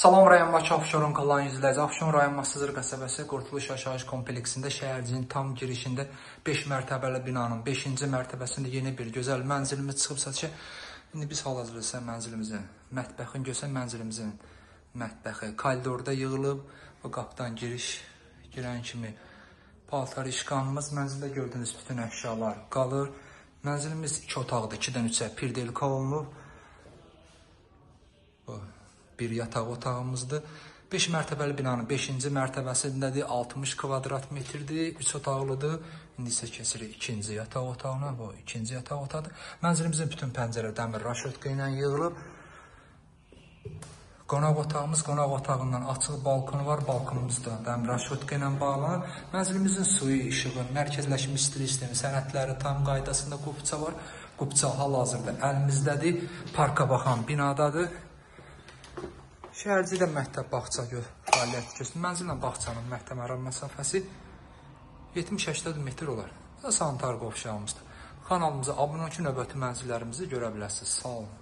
Salam rayon Bakı Abşeron qalan izləyici. Abşeron rayon Masızır qəsəbəsi Qurtuluş yaşayış kompleksində şəhərcinin tam girişində 5 mərtəbəli binanın 5-ci mərtəbəsində yeni bir gözəl mənzilimiz çıxıbsa ki, indi biz hal-hazırda mənzilimizin, mətbəxin göstər mənzilimizin mətbəxi koridorda yığılıb və qapıdan girən kimi paltar işqanımız, mənzildə gördüyünüz bütün əşyalar qalır. Mənzilimiz 2 otaqdır, 2-dən 3-ə pirdelka olunub. Bir yataq otağımızdır. 5 mərtəbəli binanın 5-ci mərtəbəsindədir. 60 kvadrat metrdir. 3 otaqlıdır. İndi isə keçirik 2-ci yataq otağına. Bu 2-ci yataq otaqdır. Mənzilimizin bütün pəncərə dəmir raşotka ilə yığılıb. Qonaq otağımız, qonaq otağından açıq balkonu var. Balkonumuz da dəmir raşotka ilə bağlanır. Mənzilimizin suyu, işığı, mərkəzləşmiş stil sistemi, sənədləri tam qaydasında qubça var. Qubça hal-hazırda əlimizdədir. Parka baxan binadadır. Şəhərcidə məktəb bağça fəaliyyət göstərir. Mənzillə bağçanın məktəb məsafəsi 70-80 metr olar. Sanitar qovşağımızdır. Kanalımıza abunə olun ki, növbəti mənzillərimizi görə biləsiniz. Sağ olun.